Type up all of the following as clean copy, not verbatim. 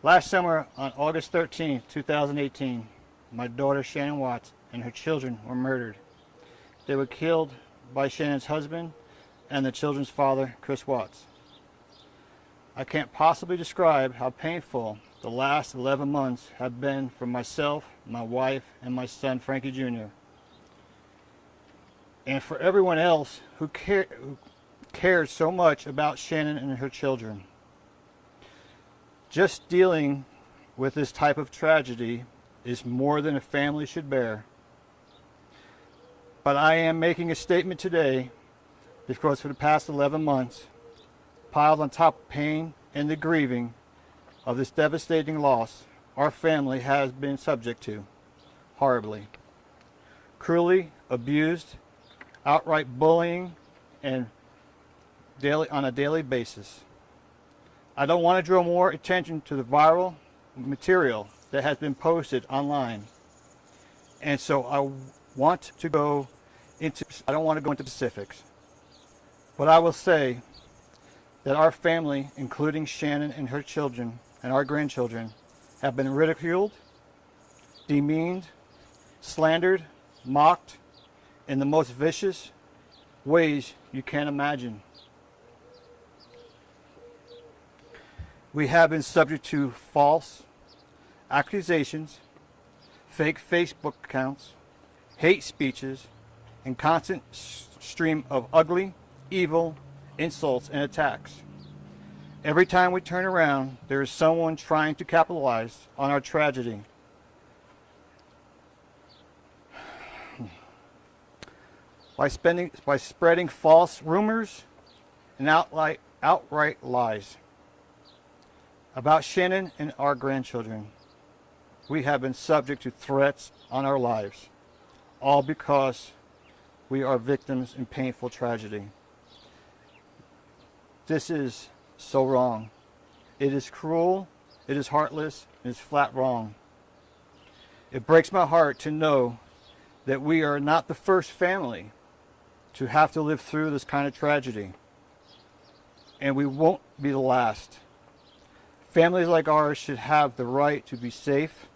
Last summer, on August 13th, 2018, my daughter Shanann Watts and her children were murdered. They were killed by Shannon's husband and the children's father, Chris Watts. I can't possibly describe how painful the last 11 months have been for myself, my wife, and my son, Frankie Jr., and for everyone else who cared so much about Shanann and her children. Just dealing with this type of tragedy is more than a family should bear. But I am making a statement today because for the past 11 months, piled on top of pain and the grieving of this devastating loss, our family has been subject to horribly, cruelly abused, outright bullying, and on a daily basis. I don't want to draw more attention to the viral material that has been posted online, and so I don't want to go into specifics, but I will say that our family, including Shanann and her children and our grandchildren, have been ridiculed, demeaned, slandered, mocked in the most vicious ways you can imagine. We have been subject to false accusations, fake Facebook accounts, hate speeches, and constant stream of ugly, evil insults and attacks. Every time we turn around, there is someone trying to capitalize on our tragedy. By spreading false rumors and outright lies about Shanann and our grandchildren. We have been subject to threats on our lives, all because we are victims in painful tragedy. This is so wrong. It is cruel, it is heartless, it is flat wrong. It breaks my heart to know that we are not the first family to have to live through this kind of tragedy, and we won't be the last. Families like ours should have the right to be safe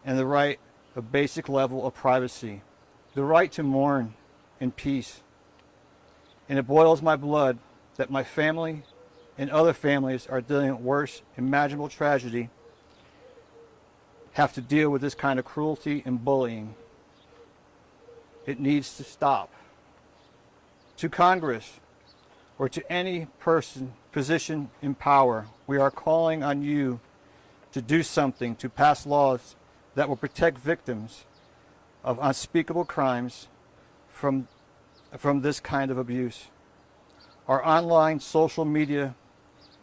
and the right of a basic level of privacy, the right to mourn in peace. And it boils my blood that my family and other families are dealing with worse imaginable tragedy have to deal with this kind of cruelty and bullying. It needs to stop. To Congress or to any position in power, we are calling on you to do something to pass laws that will protect victims of unspeakable crimes from this kind of abuse. Our online social media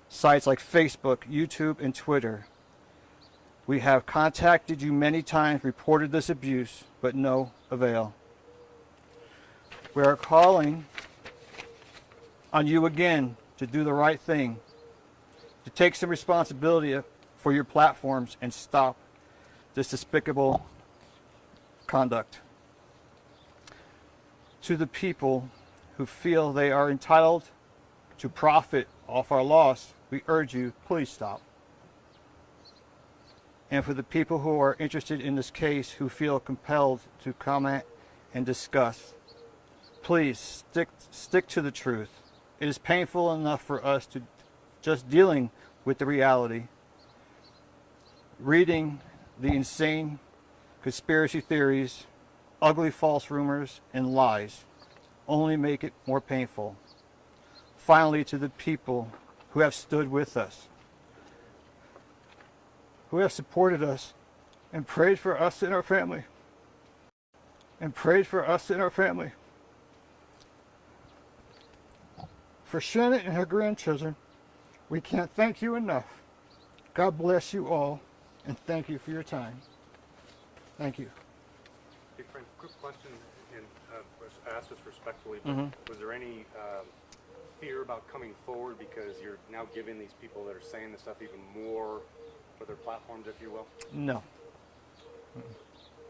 sites like Facebook, YouTube, and Twitter. We have contacted you many times, reported this abuse, but no avail. We are calling on you again to do the right thing, to take some responsibility for your platforms and stop this despicable conduct. To the people who feel they are entitled to profit off our loss, we urge you, please stop. And for the people who are interested in this case, who feel compelled to comment and discuss, please stick to the truth. It is painful enough for us to just dealing with the reality. Reading the insane conspiracy theories, ugly false rumors, and lies only make it more painful. Finally, to the people who have stood with us, who have supported us and prayed for us and our family, For Shanann and her grandchildren, we can't thank you enough. God bless you all, and thank you for your time. Thank you. Hey Frank, quick question, and asked this respectfully, but was there any fear about coming forward because you're now giving these people that are saying this stuff even more for their platforms, if you will? No.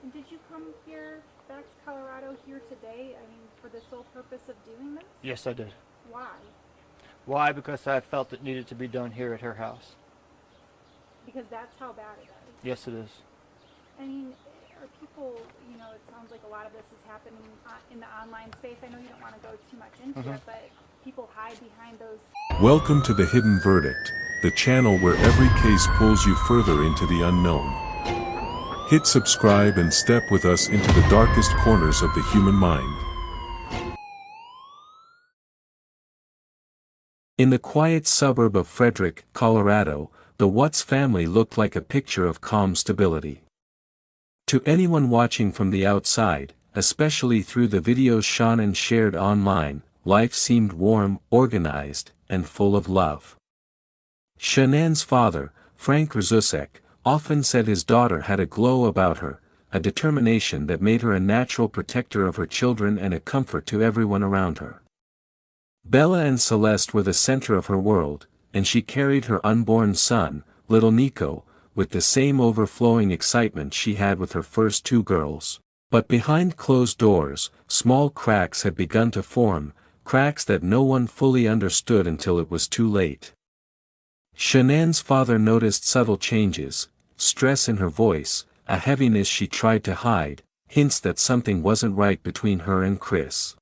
And did you come here back to Colorado here today, for the sole purpose of doing this? Yes, I did. Why? Why? Because I felt it needed to be done here at her house. Because that's how bad it is. Yes, it is. I mean, are people, it sounds like a lot of this is happening in the online space. I know you don't want to go too much into it, but people hide behind those. Welcome to The Hidden Verdict, the channel where every case pulls you further into the unknown. Hit subscribe and step with us into the darkest corners of the human mind. In the quiet suburb of Frederick, Colorado, the Watts family looked like a picture of calm stability. To anyone watching from the outside, especially through the videos Shanann shared online, life seemed warm, organized, and full of love. Shanann's father, Frank Rzucek, often said his daughter had a glow about her, a determination that made her a natural protector of her children and a comfort to everyone around her. Bella and Celeste were the center of her world, and she carried her unborn son, little Nico, with the same overflowing excitement she had with her first two girls. But behind closed doors, small cracks had begun to form, cracks that no one fully understood until it was too late. Shanann's father noticed subtle changes, stress in her voice, a heaviness she tried to hide, hints that something wasn't right between her and Chris.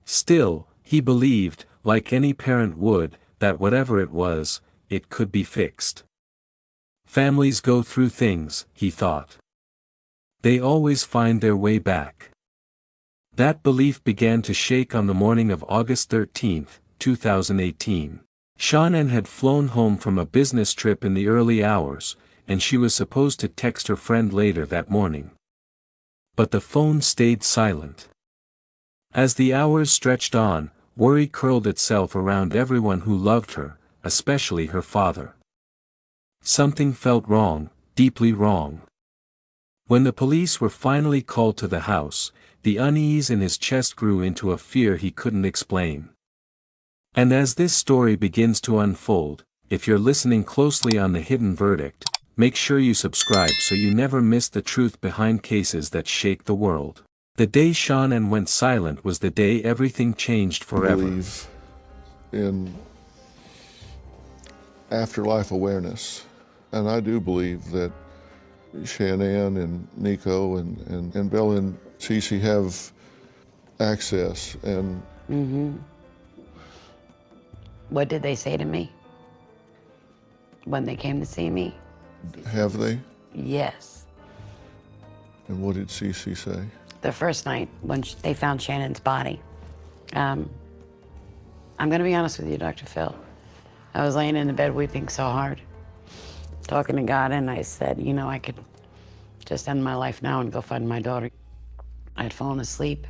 Still, he believed, like any parent would, that whatever it was, it could be fixed. Families go through things, he thought. They always find their way back. That belief began to shake on the morning of August 13, 2018. Shanann had flown home from a business trip in the early hours, and she was supposed to text her friend later that morning. But the phone stayed silent. As the hours stretched on, worry curled itself around everyone who loved her, especially her father. Something felt wrong, deeply wrong. When the police were finally called to the house, the unease in his chest grew into a fear he couldn't explain. And as this story begins to unfold, if you're listening closely on The Hidden Verdict, make sure you subscribe so you never miss the truth behind cases that shake the world. The day Shanann went silent was the day everything changed forever. I believe in afterlife awareness, and I do believe that Shanann and Nico and Bella and Cece have access, and What did they say to me when they came to see me? have they? Yes. And what did Cece say? The first night when they found Shannon's body. I'm going to be honest with you, Dr. Phil. I was laying in the bed weeping so hard, talking to God, and I said, I could just end my life now and go find my daughter. I had fallen asleep.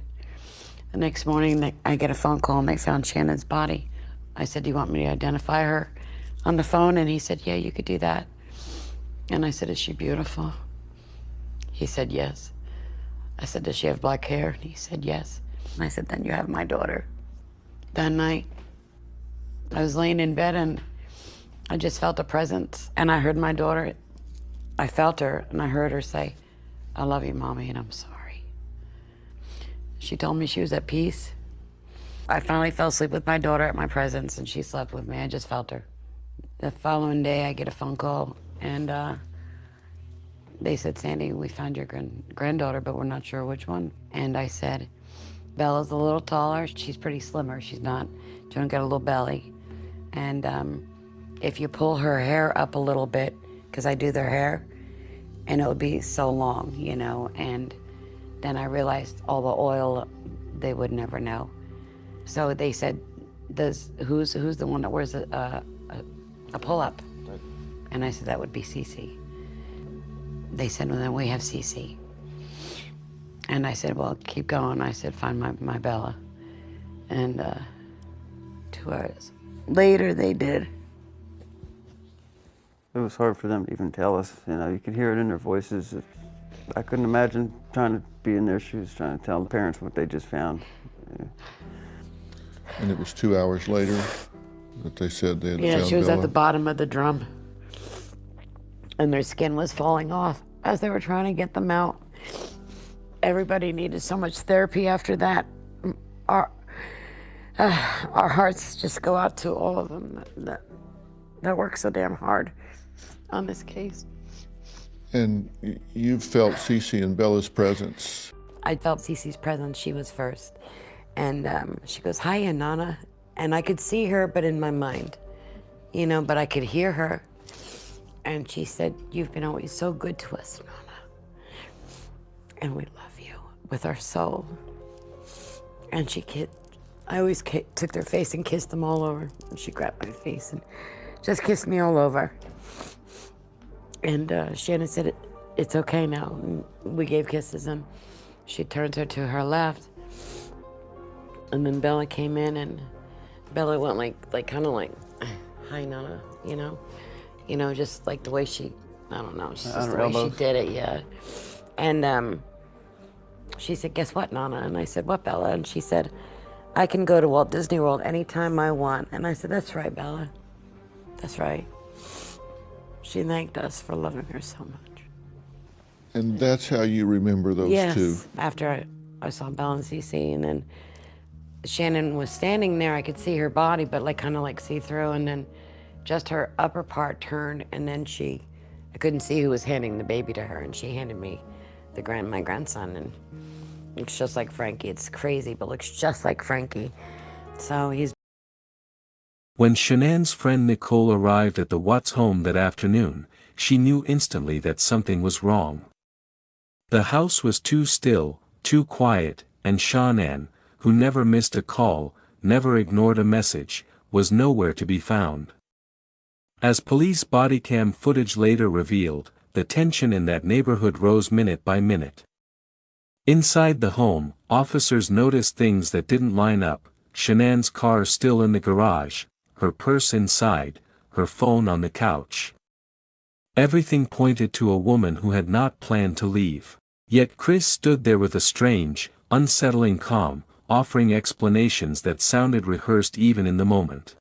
The next morning, I get a phone call, and they found Shannon's body. I said, do you want me to identify her on the phone? And he said, yeah, you could do that. And I said, is she beautiful? He said, yes. I said, does she have black hair? And he said, yes. And I said, then you have my daughter. That night, I was laying in bed and I just felt a presence, and I heard my daughter. I felt her, and I heard her say, I love you, Mommy, and I'm sorry. She told me she was at peace. I finally fell asleep with my daughter at my presence, and she slept with me. I just felt her. The following day, I get a phone call, and they said, Sandy, we found your granddaughter, but we're not sure which one. And I said, Bella's a little taller. She's pretty slimmer. She don't get a little belly. And if you pull her hair up a little bit, because I do their hair, and it would be so long, and then I realized all the oil, they would never know. So they said, who's the one that wears a pull-up? And I said, that would be Cece. They said, well, then we have Cece. And I said, well, keep going. I said, find my Bella. And 2 hours later, they did. It was hard for them to even tell us. You could hear it in their voices. I couldn't imagine trying to be in their shoes, trying to tell the parents what they just found. Yeah. And it was 2 hours later that they said they had found Yeah, she was Bella. at the bottom of the drum. And their skin was falling off as they were trying to get them out. Everybody needed so much therapy after that. Our hearts just go out to all of them that work so damn hard. on this case. And you've felt Cece and Bella's presence. I felt Cece's presence. She was first. And she goes, "Hiya, Nana." And I could see her, but in my mind, but I could hear her. And she said, "You've been always so good to us, Nana. And we love you with our soul." And I always took their face and kissed them all over. And she grabbed my face and just kissed me all over. And Shanann said, "It's okay now." And we gave kisses, and she turns her to her left. And then Bella came in, and Bella went kind of like, "Hi, Nana," just like the way she, I don't know, just the way she did it, yeah. And she said, "Guess what, Nana?" And I said, "What, Bella?" And she said, "I can go to Walt Disney World anytime I want." And I said, "That's right, Bella. That's right." She thanked us for loving her so much. And that's how you remember those two? Yes, after I saw Bella and Cece, and then Shanann was standing there. I could see her body, but kind of see through, and then just her upper part turned, and then I couldn't see who was handing the baby to her, and she handed me my grandson, and looks just like Frankie. It's crazy, but looks just like Frankie. So he's... When Shanann's friend Nicole arrived at the Watts home that afternoon, she knew instantly that something was wrong. The house was too still, too quiet, and Shanann, who never missed a call, never ignored a message, was nowhere to be found. As police body cam footage later revealed, the tension in that neighborhood rose minute by minute. Inside the home, officers noticed things that didn't line up: Shanann's car still in the garage, her purse inside, her phone on the couch. Everything pointed to a woman who had not planned to leave. Yet Chris stood there with a strange, unsettling calm, offering explanations that sounded rehearsed even in the moment.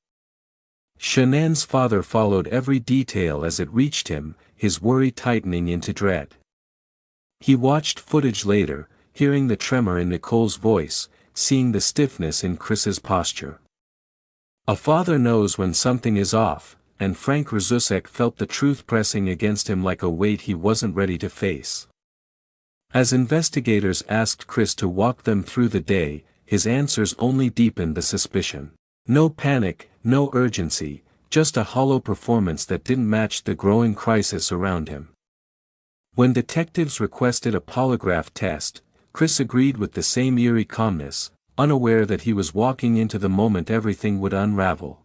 Shanann's father followed every detail as it reached him, his worry tightening into dread. He watched footage later, hearing the tremor in Nicole's voice, seeing the stiffness in Chris's posture. A father knows when something is off, and Frank Rzucek felt the truth pressing against him like a weight he wasn't ready to face. As investigators asked Chris to walk them through the day, his answers only deepened the suspicion. No panic, no urgency, just a hollow performance that didn't match the growing crisis around him. When detectives requested a polygraph test, Chris agreed with the same eerie calmness, unaware that he was walking into the moment everything would unravel.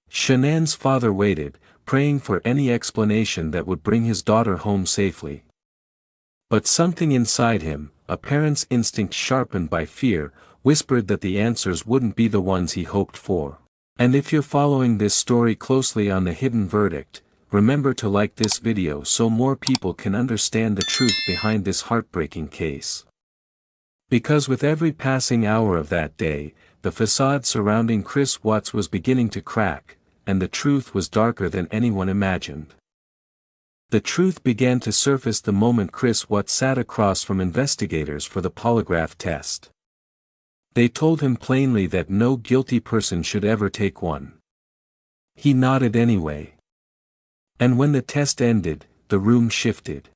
Shanann's father waited, praying for any explanation that would bring his daughter home safely. But something inside him, a parent's instinct sharpened by fear, whispered that the answers wouldn't be the ones he hoped for. And if you're following this story closely on The Hidden Verdict, remember to like this video so more people can understand the truth behind this heartbreaking case. Because with every passing hour of that day, the facade surrounding Chris Watts was beginning to crack, and the truth was darker than anyone imagined. The truth began to surface the moment Chris Watts sat across from investigators for the polygraph test. They told him plainly that no guilty person should ever take one. He nodded anyway. And when the test ended, the room shifted.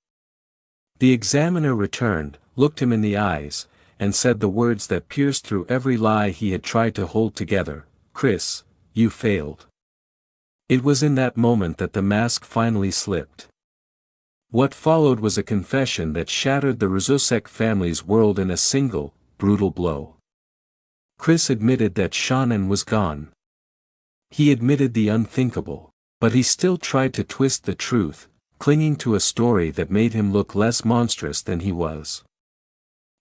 The examiner returned, looked him in the eyes, and said the words that pierced through every lie he had tried to hold together: "Chris, you failed." It was in that moment that the mask finally slipped. What followed was a confession that shattered the Rzucek family's world in a single, brutal blow. Chris admitted that Shanann was gone. He admitted the unthinkable, but he still tried to twist the truth, clinging to a story that made him look less monstrous than he was.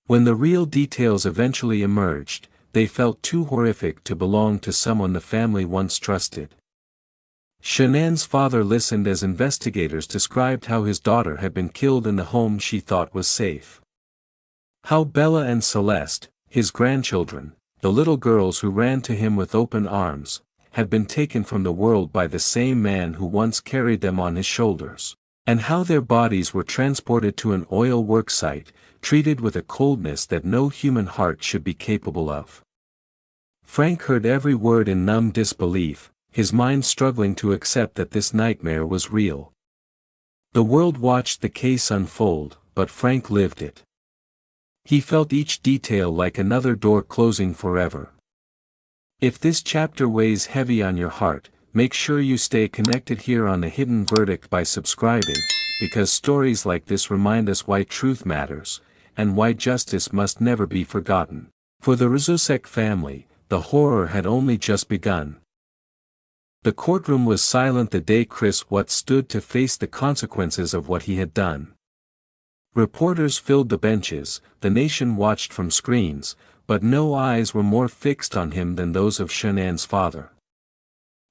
When the real details eventually emerged, they felt too horrific to belong to someone the family once trusted. Shanann's father listened as investigators described how his daughter had been killed in the home she thought was safe. How Bella and Celeste, his grandchildren, the little girls who ran to him with open arms, had been taken from the world by the same man who once carried them on his shoulders, and how their bodies were transported to an oil work site, treated with a coldness that no human heart should be capable of. Frank heard every word in numb disbelief, his mind struggling to accept that this nightmare was real. The world watched the case unfold, but Frank lived it. He felt each detail like another door closing forever. If this chapter weighs heavy on your heart, make sure you stay connected here on The Hidden Verdict by subscribing, because stories like this remind us why truth matters, and why justice must never be forgotten. For the Rzucek family, the horror had only just begun. The courtroom was silent the day Chris Watts stood to face the consequences of what he had done. Reporters filled the benches, the nation watched from screens, but no eyes were more fixed on him than those of Shanann's father.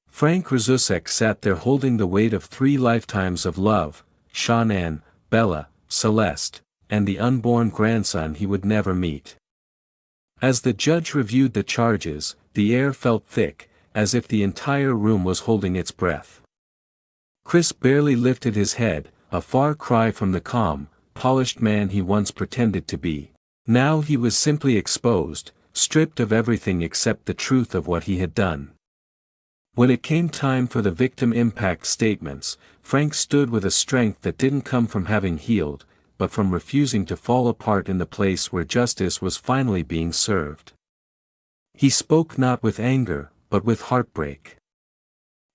Frank Rzucek sat there holding the weight of 3 lifetimes of love, Shanann, Bella, Celeste, and the unborn grandson he would never meet. As the judge reviewed the charges, the air felt thick, as if the entire room was holding its breath. Chris barely lifted his head, a far cry from the calm, polished man he once pretended to be. Now he was simply exposed, stripped of everything except the truth of what he had done. When it came time for the victim impact statements, Frank stood with a strength that didn't come from having healed, but from refusing to fall apart in the place where justice was finally being served. He spoke not with anger, but with heartbreak.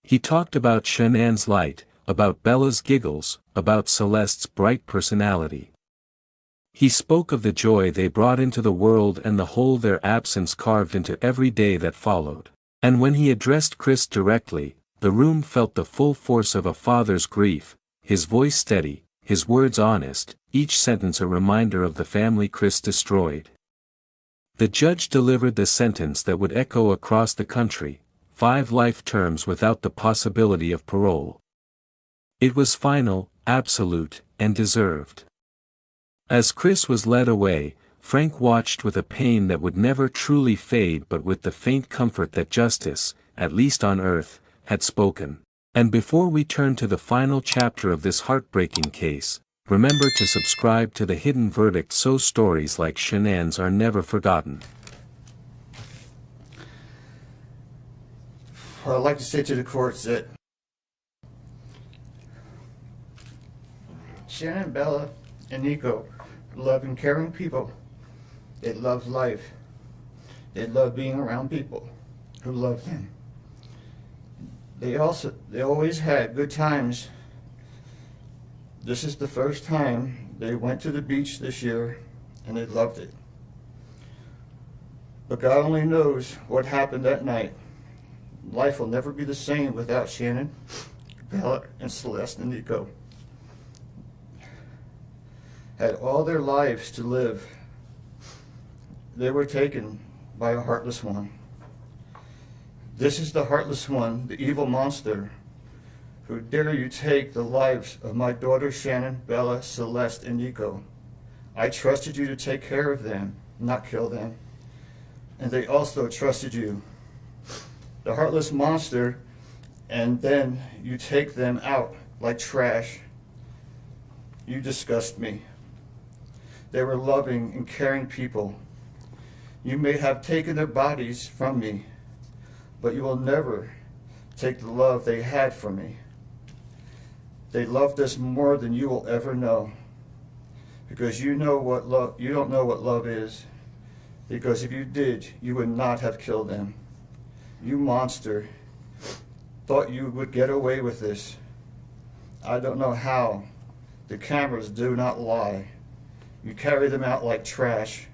He talked about Shanann's light, about Bella's giggles, about Celeste's bright personality. He spoke of the joy they brought into the world and the hole their absence carved into every day that followed. And when he addressed Chris directly, the room felt the full force of a father's grief, his voice steady, his words honest, each sentence a reminder of the family Chris destroyed. The judge delivered the sentence that would echo across the country, 5 life terms without the possibility of parole. It was final, absolute, and deserved. As Chris was led away, Frank watched with a pain that would never truly fade but with the faint comfort that justice, at least on earth, had spoken. And before we turn to the final chapter of this heartbreaking case, remember to subscribe to The Hidden Verdict so stories like Shanann's are never forgotten. I'd like to say to the courts that Shanann, Bella, and Nico love and caring people. They love life. They love being around people who love them. They always had good times. This is the first time they went to the beach this year and they loved it. But God only knows what happened that night. Life will never be the same without Shanann, Bella, and Celeste and Nico. Had all their lives to live. They were taken by a heartless one. This is the heartless one, the evil monster, who dare you take the lives of my daughters Shanann, Bella, Celeste, and Nico. I trusted you to take care of them, not kill them. And they also trusted you. The heartless monster, and then you take them out like trash. You disgust me. They were loving and caring people. You may have taken their bodies from me, but you will never take the love they had for me. They loved us more than you will ever know, because you don't know what love is, because if you did, you would not have killed them. You monster, thought you would get away with this. I don't know how. The cameras do not lie. You carry them out like trash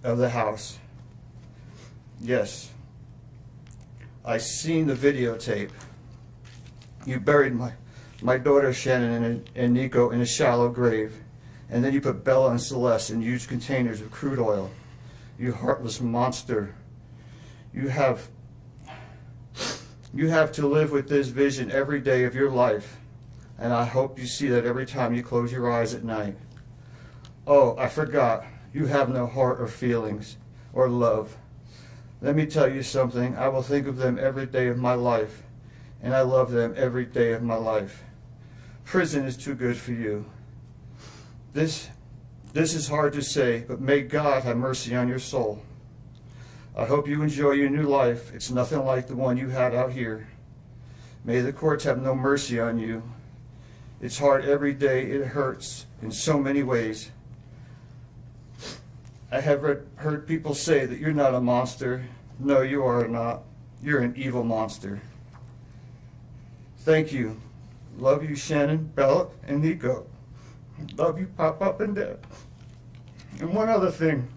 of the house. Yes, I seen the videotape. You buried my daughter Shanann and Nico in a shallow grave, and then you put Bella and Celeste in huge containers of crude oil. You heartless monster. You have to live with this vision every day of your life, and I hope you see that every time you close your eyes at night. Oh, I forgot. You have no heart or feelings or love. Let me tell you something. I will think of them every day of my life, and I love them every day of my life. Prison is too good for you. This is hard to say, but may God have mercy on your soul. I hope you enjoy your new life. It's nothing like the one you had out here. May the courts have no mercy on you. It's hard every day. It hurts in so many ways. I have heard people say that you're not a monster. No, you are not. You're an evil monster. Thank you. Love you, Shanann, Bella, and Nico. Love you, Pop and Dad. And one other thing.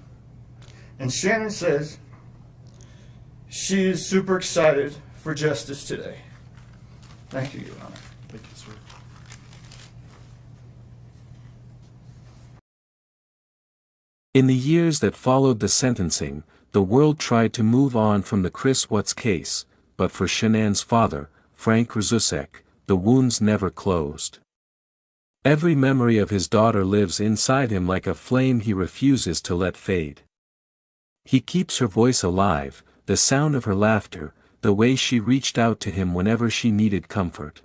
And Shanann says she is super excited for justice today. Thank you, Your Honor. Thank you, sir. In the years that followed the sentencing, the world tried to move on from the Chris Watts case, but for Shanann's father, Frank Rzucek, the wounds never closed. Every memory of his daughter lives inside him like a flame he refuses to let fade. He keeps her voice alive, the sound of her laughter, the way she reached out to him whenever she needed comfort.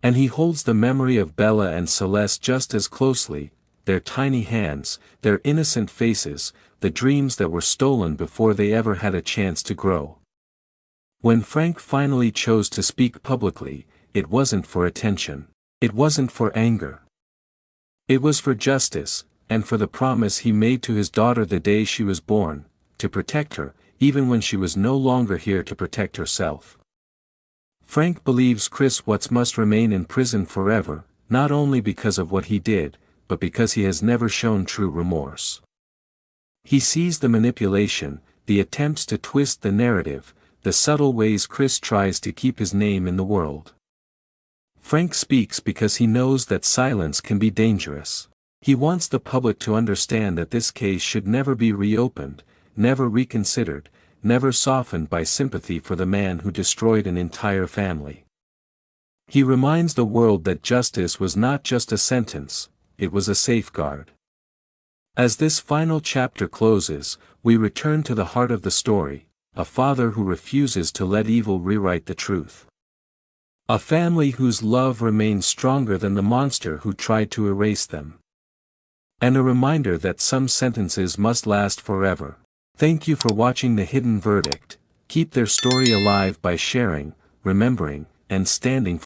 And he holds the memory of Bella and Celeste just as closely, their tiny hands, their innocent faces, the dreams that were stolen before they ever had a chance to grow. When Frank finally chose to speak publicly, it wasn't for attention. It wasn't for anger. It was for justice, and for the promise he made to his daughter the day she was born, to protect her, even when she was no longer here to protect herself. Frank believes Chris Watts must remain in prison forever, not only because of what he did, but because he has never shown true remorse. He sees the manipulation, the attempts to twist the narrative, the subtle ways Chris tries to keep his name in the world. Frank speaks because he knows that silence can be dangerous. He wants the public to understand that this case should never be reopened, never reconsidered, never softened by sympathy for the man who destroyed an entire family. He reminds the world that justice was not just a sentence, it was a safeguard. As this final chapter closes, we return to the heart of the story, a father who refuses to let evil rewrite the truth. A family whose love remains stronger than the monster who tried to erase them. And a reminder that some sentences must last forever. Thank you for watching The Hidden Verdict. Keep their story alive by sharing, remembering, and standing